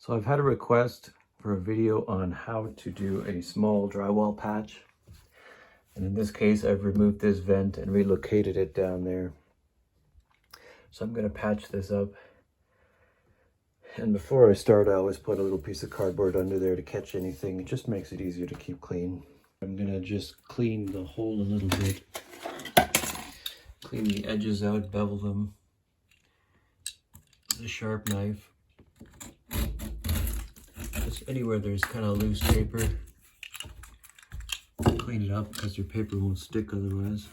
So I've had a request for a video on how to do a small drywall patch. And in this case, I've removed this vent and relocated it down there. So I'm going to patch this up. And before I start, I always put a little piece of cardboard under there to catch anything. It just makes it easier to keep clean. I'm going to just clean the hole a little bit. Clean the edges out, bevel them with a sharp knife. Just anywhere there's kind of loose paper, clean it up because your paper won't stick otherwise.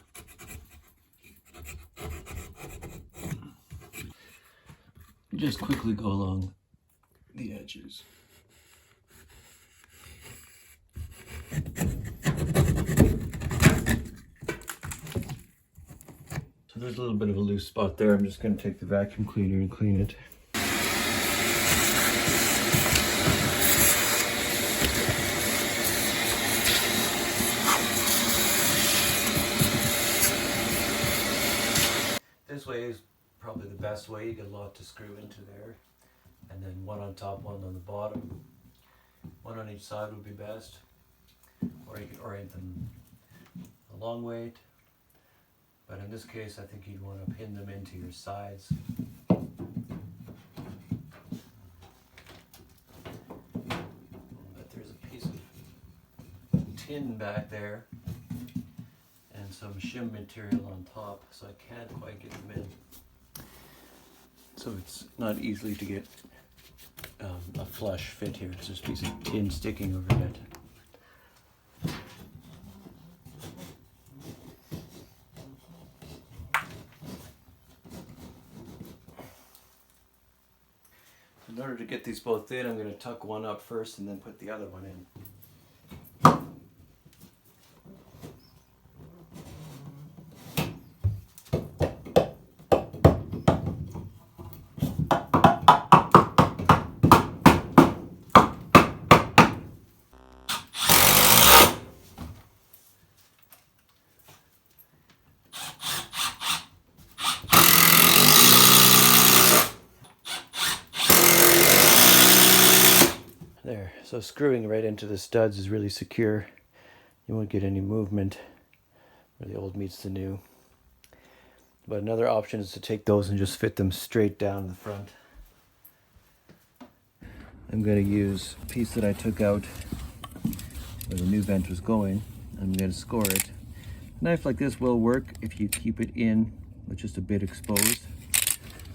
Just quickly go along the edges. So there's a little bit of a loose spot there. I'm just going to take the vacuum cleaner and clean it. This way is probably the best way. You get a lot to screw into there, and then one on top, one on the bottom. One on each side would be best, or you could orient them a long way. But in this case, I think you'd want to pin them into your sides. But there's a piece of tin back there and some shim material on top, so I can't quite get them in. So it's not easily to get a flush fit here. It's just a piece of tin sticking over it. In order to get these both in, I'm going to tuck one up first and then put the other one in. There, so screwing right into the studs is really secure. You won't get any movement where the old meets the new. But another option is to take those and just fit them straight down the front. I'm going to use a piece that I took out where the new vent was going. I'm going to score it. A knife like this will work if you keep it in with just a bit exposed.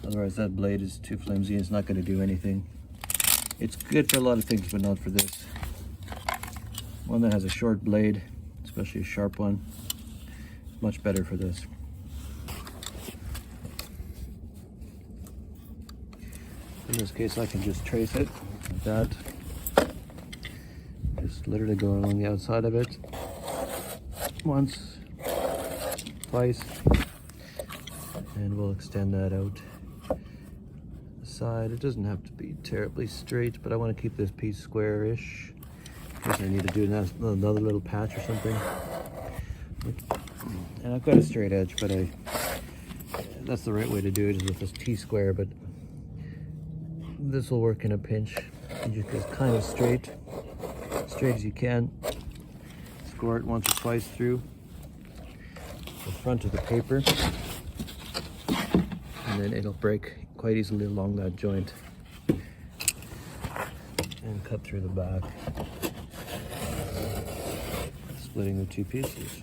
Otherwise that blade is too flimsy and it's not going to do anything. It's good for a lot of things, but not for this. One that has a short blade, especially a sharp one, much better for this. In this case, I can just trace it like that. Just literally go along the outside of it. Once, twice, and we'll extend that out. Side. It doesn't have to be terribly straight, but I want to keep this piece square-ish. In case I need to do another little patch or something. And I've got a straight edge, but that's the right way to do it, is with this T-square, but this will work in a pinch. You just go kind of straight as you can. Score it once or twice through the front of the paper, and then it'll break quite easily along that joint and cut through the back, splitting the two pieces.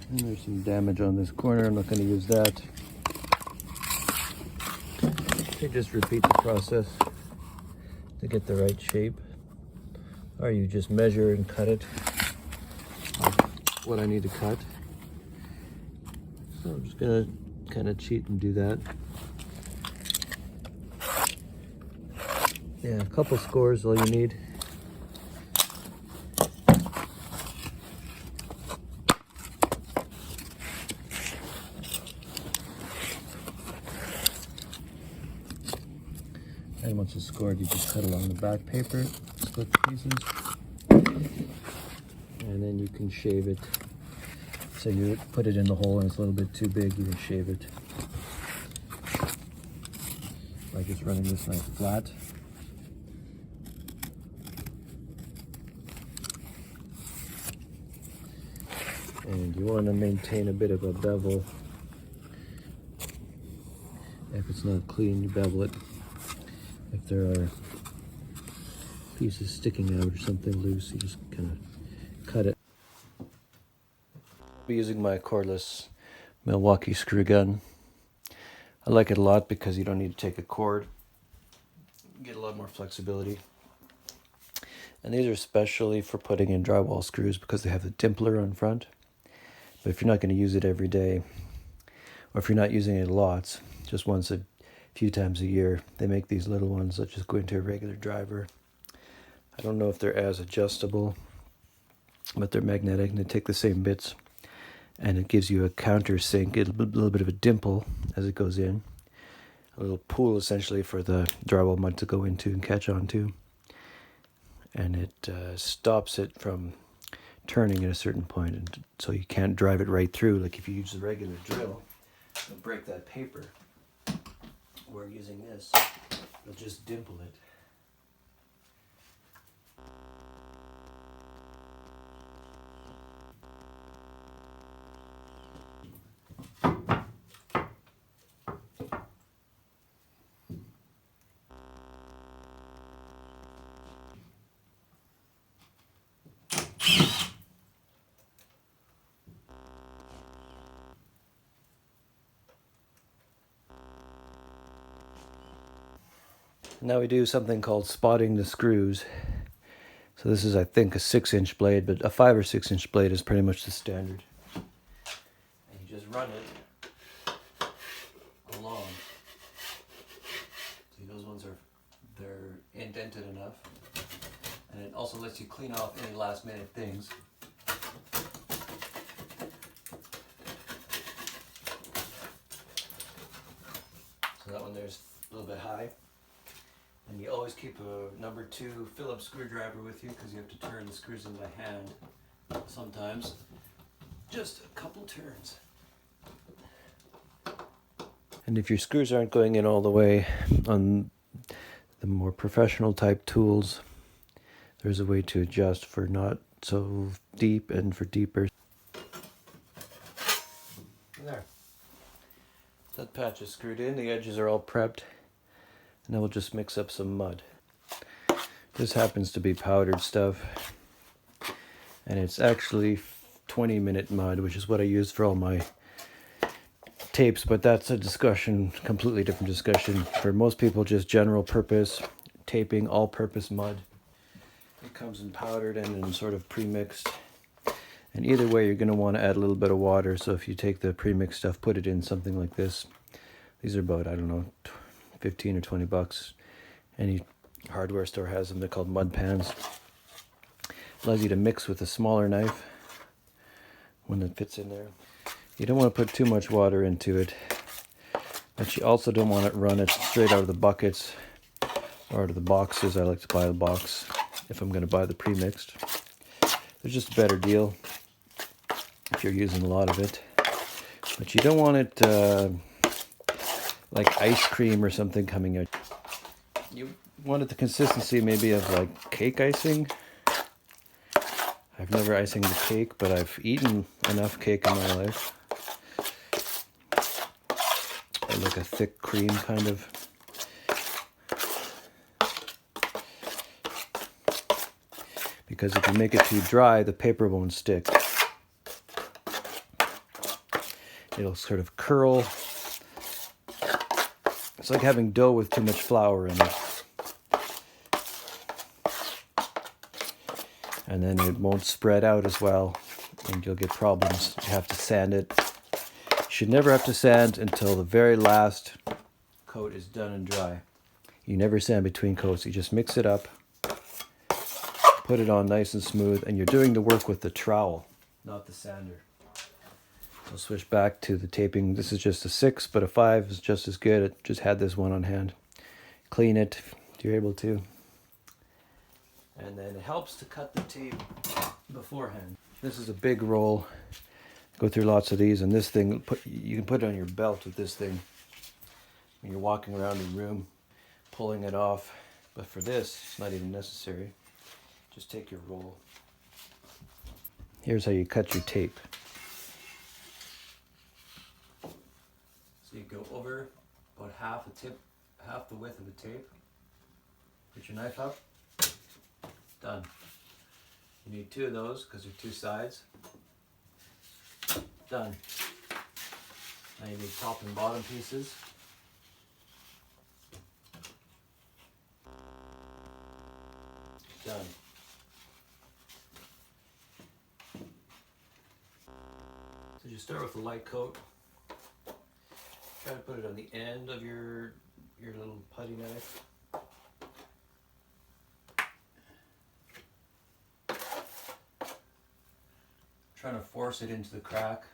And there's some damage on this corner. I'm not going to use that. You just repeat the process to get the right shape, or you just measure and cut it what I need to cut. So I'm just going to kind of cheat and do that. Yeah, a couple scores is all you need. And once it's scored, you just cut along the back paper, split the pieces, and then you can shave it. So you put it in the hole and it's a little bit too big, you can shave it. by just running this knife flat. And you want to maintain a bit of a bevel. If it's not clean, you bevel it. If there are pieces sticking out or something loose, you just kind of cut it. I'll be using my cordless Milwaukee screw gun. I like it a lot because you don't need to take a cord. You get a lot more flexibility. And these are especially for putting in drywall screws because they have the dimpler on front. But if you're not going to use it every day, or if you're not using it lots, just once a few times a year, they make these little ones that just go into a regular driver. I don't know if they're as adjustable, but they're magnetic and they take the same bits, and it gives you a countersink, a little bit of a dimple as it goes in, a little pool essentially for the drywall mud to go into and catch onto, and it stops it from turning at a certain point, and so you can't drive it right through. Like if you use the regular drill, it'll break that paper. Where using this, it'll just dimple it. Now we do something called spotting the screws. So this is, I think, a 6-inch blade, but a 5 or 6-inch blade is pretty much the standard. And you just run it along. See, those ones they're indented enough, and it also lets you clean off any last-minute things. So that one there's a little bit high. And you always keep a number 2 Phillips screwdriver with you because you have to turn the screws in by hand sometimes. Just a couple turns. And if your screws aren't going in all the way on the more professional type tools, there's a way to adjust for not so deep and for deeper. There. That patch is screwed in, the edges are all prepped. And then we'll just mix up some mud. This happens to be powdered stuff, and it's actually 20-minute mud, which is what I use for all my tapes, but that's a discussion, completely different discussion. For most people, just general purpose taping, all-purpose mud. It comes in powdered and in sort of pre-mixed. And either way, you're going to want to add a little bit of water. So if you take the pre-mixed stuff, put it in something like this. These are about, I don't know, 15 or 20 bucks. Any hardware store has them. They're called mud pans. Allows you to mix with a smaller knife when it fits in there. You don't want to put too much water into it, but you also don't want to run it straight out of the buckets or out of the boxes. I like to buy a box if I'm going to buy the pre-mixed. There's just a better deal if you're using a lot of it, but you don't want it like ice cream or something coming out. You wanted the consistency maybe of like cake icing. I've never icing the cake, but I've eaten enough cake in my life. Or like a thick cream kind of. Because if you make it too dry, the paper won't stick. It'll sort of curl. It's like having dough with too much flour in it. And then it won't spread out as well, and you'll get problems. You have to sand it. You should never have to sand until the very last coat is done and dry. You never sand between coats. You just mix it up, put it on nice and smooth, and you're doing the work with the trowel, not the sander. I'll switch back to the taping. This is just a 6, but a 5 is just as good. I just had this one on hand. Clean it if you're able to. And then it helps to cut the tape beforehand. This is a big roll. Go through lots of these, and this thing, you can put it on your belt with this thing when you're walking around the room. pulling it off. But for this, it's not even necessary. Just take your roll. Here's how you cut your tape. So you go over about half the width of the tape. Put your knife up. Done. You need 2 of those because they're 2 sides. Done. Now you need top and bottom pieces. Done. So you start with a light coat. Try to put it on the end of your little putty knife. Trying to force it into the crack.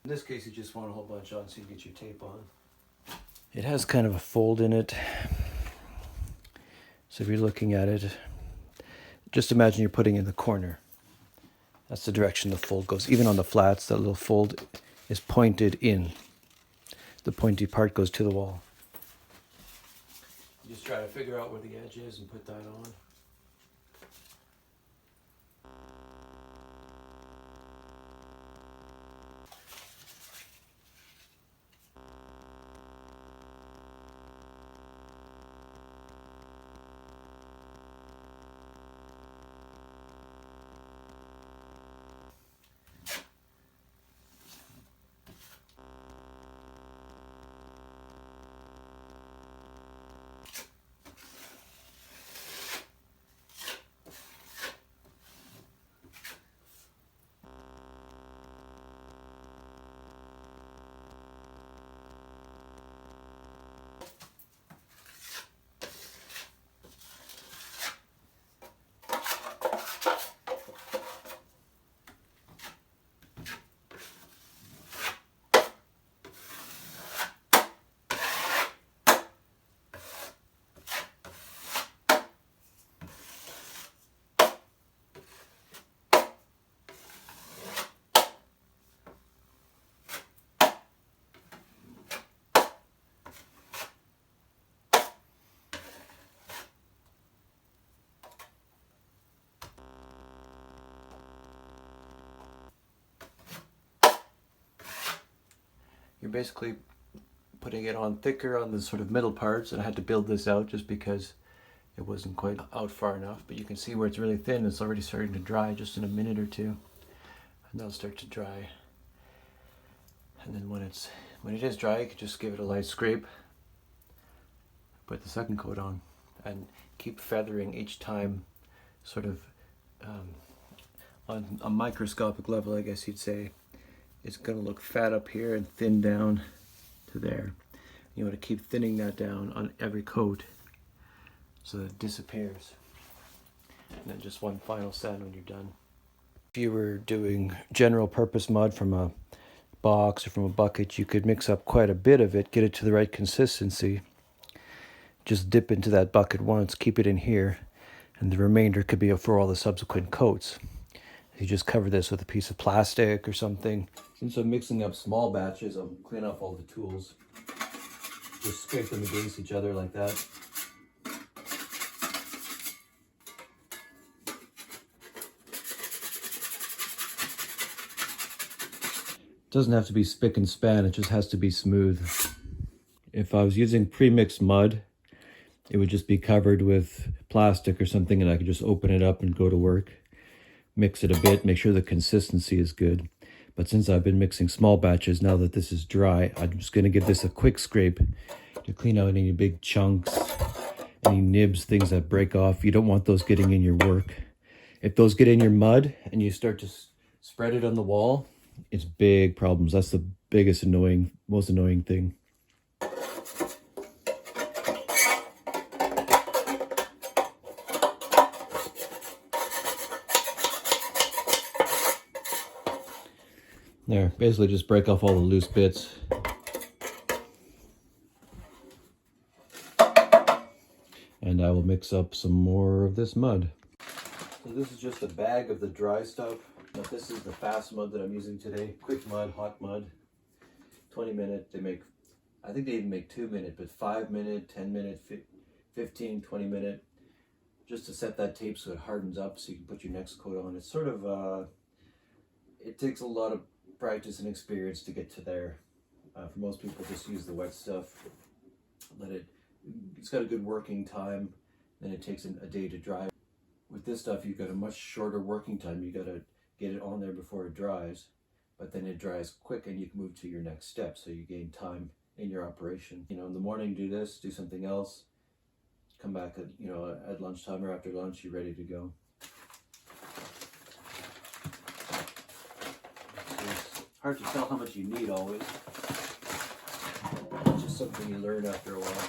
In this case, you just want a whole bunch on so you get your tape on. It has kind of a fold in it. So if you're looking at it, just imagine you're putting it in the corner. That's the direction the fold goes. Even on the flats, that little fold is pointed in. The pointy part goes to the wall. You just try to figure out where the edge is and put that on. You're basically putting it on thicker on the sort of middle parts, and I had to build this out just because it wasn't quite out far enough. But you can see where it's really thin. It's already starting to dry just in a minute or two, and that'll start to dry. And then when it is dry, you can just give it a light scrape, put the second coat on, and keep feathering each time, sort of on a microscopic level, I guess you'd say. It's going to look fat up here and thin down to there. You want to keep thinning that down on every coat so that it disappears. And then just one final sand when you're done. If you were doing general purpose mud from a box or from a bucket, you could mix up quite a bit of it, get it to the right consistency. Just dip into that bucket once, keep it in here, and the remainder could be for all the subsequent coats. You just cover this with a piece of plastic or something. Since I'm mixing up small batches, I'll clean off all the tools. Just scrape them against each other like that. It doesn't have to be spick and span, it just has to be smooth. If I was using pre-mixed mud, it would just be covered with plastic or something and I could just open it up and go to work. Mix it a bit, make sure the consistency is good. But since I've been mixing small batches, now that this is dry, I'm just going to give this a quick scrape to clean out any big chunks, any nibs, things that break off. You don't want those getting in your work. If those get in your mud and you start to spread it on the wall, it's big problems. That's the biggest most annoying thing. There, basically just break off all the loose bits. And I will mix up some more of this mud. So this is just a bag of the dry stuff. Now this is the fast mud that I'm using today. Quick mud, hot mud. 20 minute, they make, I think they even make 2 minute, but 5 minute, 10 minute, 15, 20 minute. Just to set that tape so it hardens up so you can put your next coat on. It's sort of, it takes a lot of practice and experience to get to there. For most people, just use the wet stuff. It's got a good working time, then it takes a day to dry. With this stuff, you've got a much shorter working time. You got to get it on there before it dries, but then it dries quick and you can move to your next step. So you gain time in your operation. You know, in the morning, do this, do something else. Come back at, you know, at lunchtime or after lunch, you're ready to go. It's hard to tell how much you need always. It's just something you learn after a while.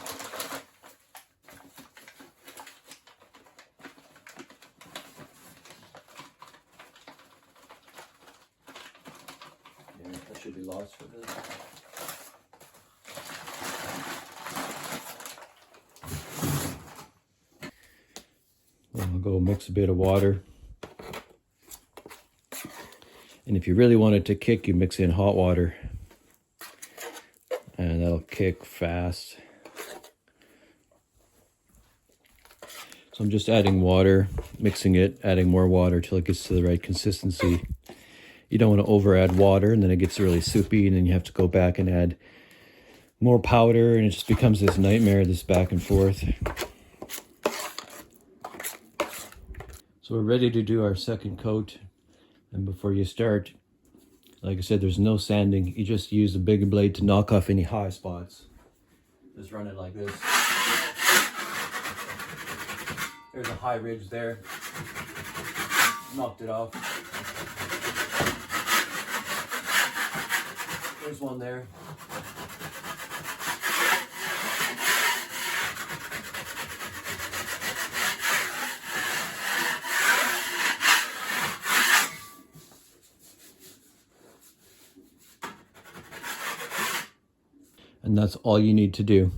That should be lost for this. I'll go mix a bit of water. And if you really want it to kick, you mix in hot water. And that'll kick fast. So I'm just adding water, mixing it, adding more water till it gets to the right consistency. You don't want to over add water and then it gets really soupy and then you have to go back and add more powder and it just becomes this nightmare, this back and forth. So we're ready to do our second coat. And before you start, like I said, there's no sanding. You just use the bigger blade to knock off any high spots. Just run it like this. There's a high ridge there. Knocked it off. There's one there. And that's all you need to do.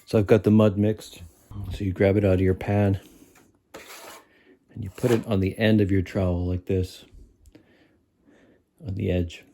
So I've got the mud mixed. So you grab it out of your pan and you put it on the end of your trowel like this, on the edge.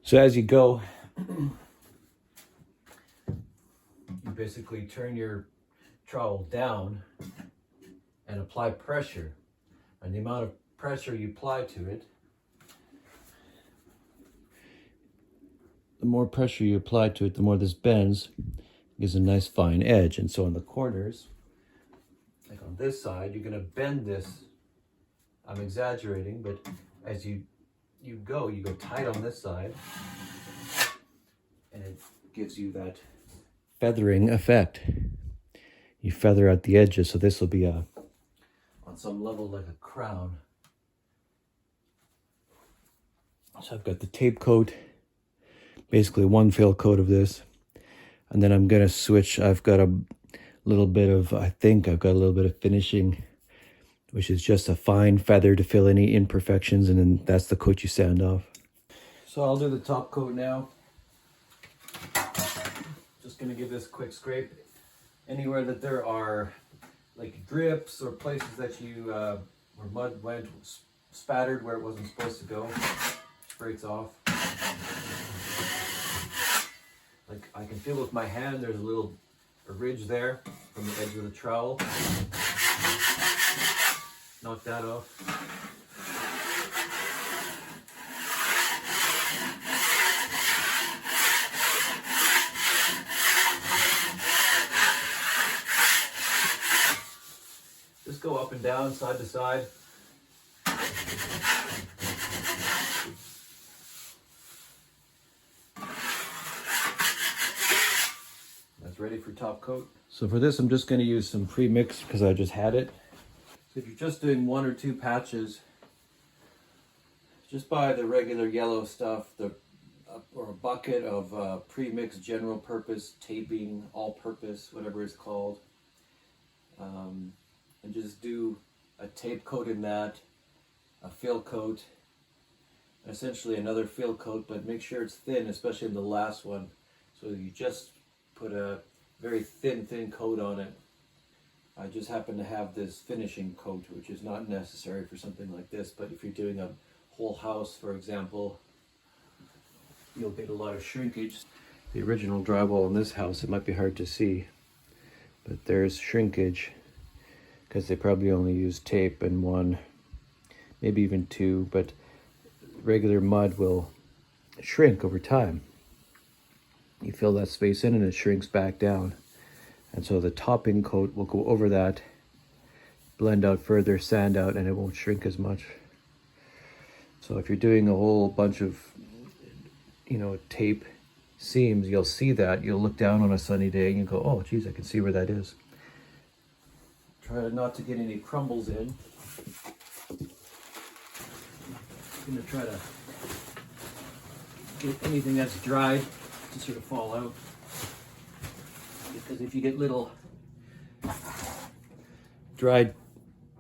So as you go, you basically turn your trowel down and apply pressure. And the amount of pressure you apply to it, the more pressure you apply to it, the more this bends, gives a nice fine edge. And so on the corners, like on this side, you're gonna bend this. I'm exaggerating, but as you go tight on this side, and it gives you that feathering effect. You feather out the edges, so this will be on some level like a crown. So I've got the tape coat, basically one fill coat of this. And then I'm gonna switch. I've got a little bit of, I think I've got a little bit of finishing, which is just a fine feather to fill any imperfections, and then that's the coat you sand off. So I'll do the top coat now. Just gonna give this a quick scrape. Anywhere that there are like drips or places that you, where mud went, spattered where it wasn't supposed to go, scrapes off. Like I can feel with my hand, there's a ridge there from the edge of the trowel. Knock that off. Just go up and down, side to side. That's ready for top coat. So for this, I'm just going to use some pre-mix because I just had it. So if you're just doing 1 or 2 patches, just buy the regular yellow stuff, or a bucket of pre-mixed general purpose taping, all-purpose, whatever it's called, and just do a tape coat in that, a fill coat, essentially another fill coat, but make sure it's thin, especially in the last one. So you just put a very thin coat on it. I just happen to have this finishing coat, which is not necessary for something like this, but if you're doing a whole house, for example, you'll get a lot of shrinkage. The original drywall in this house, it might be hard to see, but there's shrinkage because they probably only use tape and 1, maybe even 2, but regular mud will shrink over time. You fill that space in and it shrinks back down. And so the topping coat will go over that, blend out further, sand out, and it won't shrink as much. So if you're doing a whole bunch of, tape seams, you'll see that. You'll look down on a sunny day and you go, oh, geez, I can see where that is. Try not to get any crumbles in. I'm going to try to get anything that's dried to sort of fall out. Because if you get little dried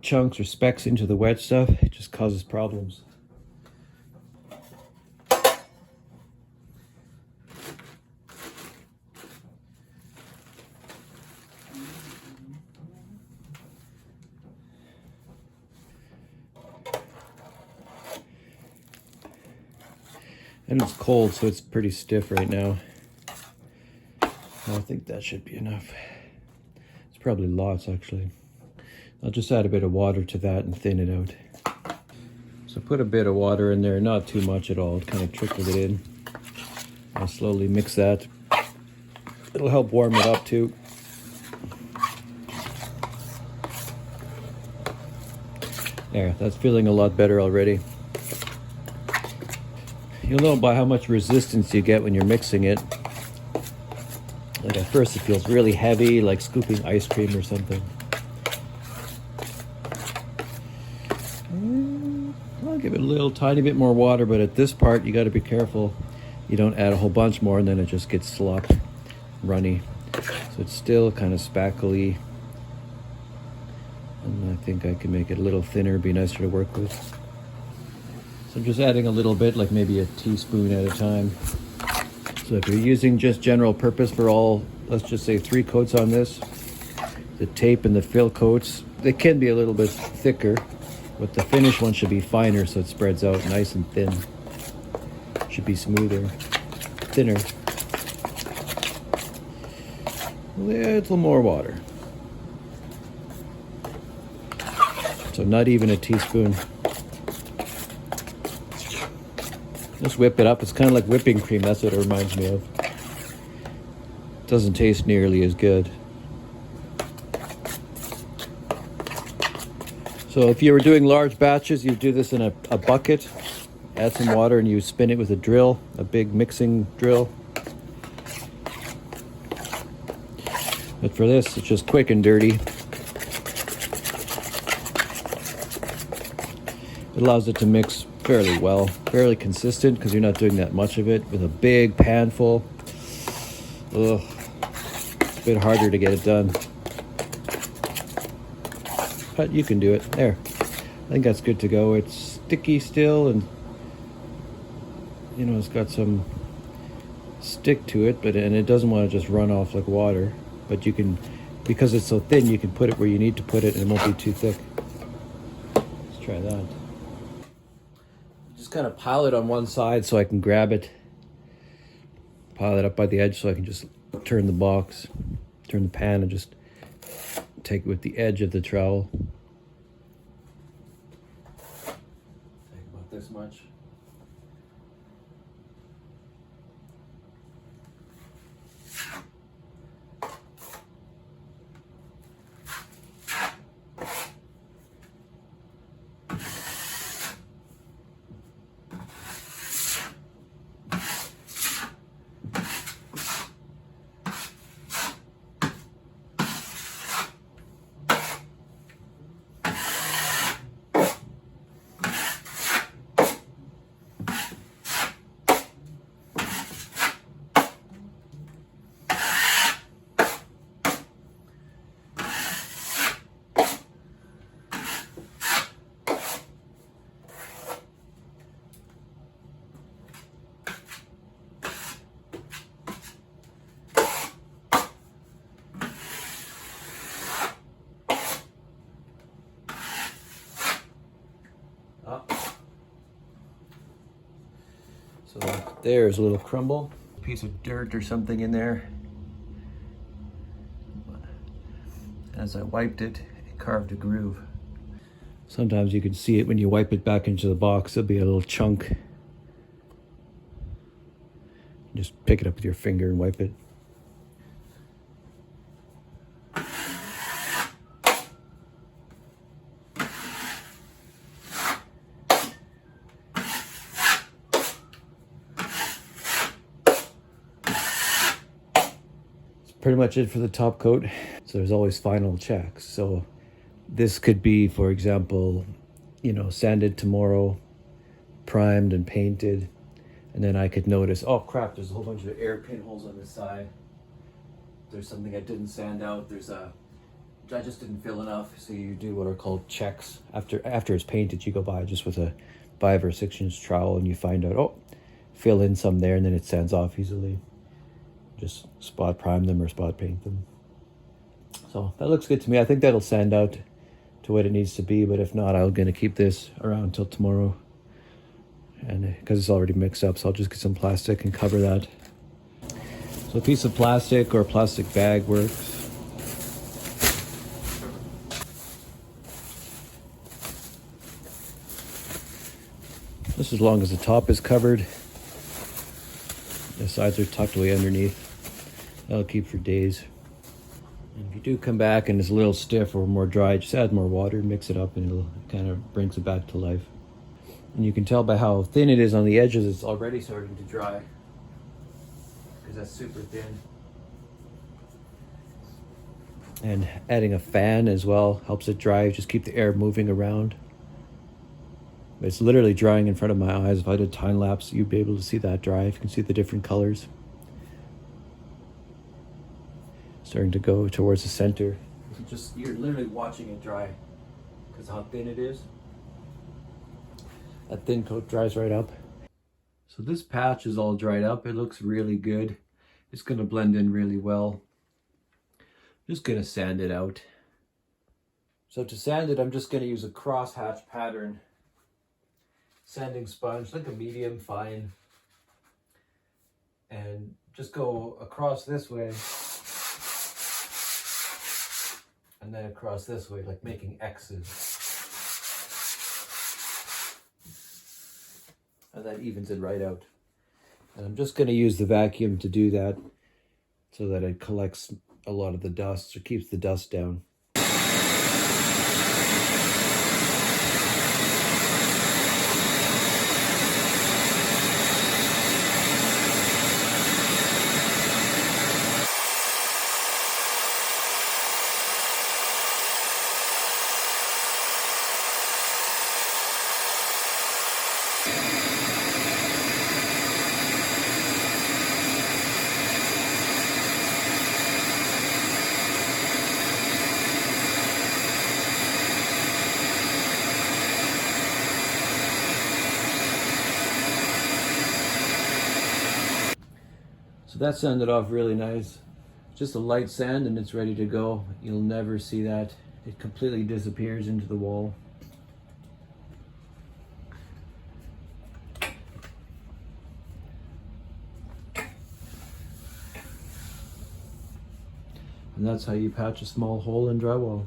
chunks or specks into the wet stuff, it just causes problems. And it's cold, so it's pretty stiff right now. I think that should be enough. It's probably lots, actually. I'll just add a bit of water to that and thin it out. So put a bit of water in there, not too much at all. Kind of trickle it in. I'll slowly mix that. It'll help warm it up too. There, that's feeling a lot better already. You'll know by how much resistance you get when you're mixing it. Like at first it feels really heavy, like scooping ice cream or something. I'll give it a little tiny bit more water, but at this part you got to be careful you don't add a whole bunch more and then it just gets slop, runny. So it's still kind of spackly. And I think I can make it a little thinner, be nicer to work with. So I'm just adding a little bit, like maybe a teaspoon at a time. So if you're using just general purpose for all, let's just say 3 coats on this, the tape and the fill coats, they can be a little bit thicker, but the finished one should be finer so it spreads out nice and thin. Should be smoother, thinner. A little more water. So not even a teaspoon. Just whip it up. It's kind of like whipping cream. That's what it reminds me of. Doesn't taste nearly as good. So if you were doing large batches, you do this in a bucket, add some water, and you spin it with a drill, a big mixing drill. But for this, it's just quick and dirty. It allows it to mix fairly well, fairly consistent because you're not doing that much of it with a big pan full. Ugh, it's a bit harder to get it done. But you can do it. There. I think that's good to go. It's sticky still and it's got some stick to it, and it doesn't want to just run off like water. But you can, because it's so thin, you can put it where you need to put it and it won't be too thick. Let's try that. Just kind of pile it on one side so I can grab it. Pile it up by the edge so I can just turn the pan and just take it with the edge of the trowel. Take about this much. So there's a little crumble, piece of dirt or something in there. As I wiped it, it carved a groove. Sometimes you can see it when you wipe it back into the box. There'll be a little chunk. Just pick it up with your finger and wipe it. Pretty much it for the top coat. So there's always final checks. So this could be, for example, sanded tomorrow, primed and painted, and then I could notice, oh crap, there's a whole bunch of air pinholes on this side. There's something I didn't sand out. I just didn't fill enough. So you do what are called checks. After it's painted, you go by just with a 5 or 6 inch trowel and you find out, oh, fill in some there, and then it sands off easily. Just spot prime them or spot paint them. So that looks good to me. I think that'll sand out to what it needs to be, but if not, I'm gonna keep this around till tomorrow. And because it's already mixed up, so I'll just get some plastic and cover that. So a piece of plastic or a plastic bag works. Just as long as the top is covered. The sides are tucked away underneath. That'll keep for days. And if you do come back and it's a little stiff or more dry, just add more water, mix it up, and it'll kind of brings it back to life. And you can tell by how thin it is on the edges, it's already starting to dry. Because that's super thin. And adding a fan as well helps it dry, just keep the air moving around. It's literally drying in front of my eyes. If I did time lapse, you'd be able to see that dry. You can see the different colors. Starting to go towards the center. You're literally watching it dry because how thin it is. That thin coat dries right up. So this patch is all dried up. It looks really good. It's going to blend in really well. Just going to sand it out. So to sand it, I'm just going to use a crosshatch pattern sanding sponge, like a medium fine, and just go across this way and then across this way, like making X's. And that evens it right out. And I'm just going to use the vacuum to do that so that it collects a lot of the dust or keeps the dust down. So that sanded off really nice. Just a light sand and it's ready to go. You'll never see that. It completely disappears into the wall. And that's how you patch a small hole in drywall.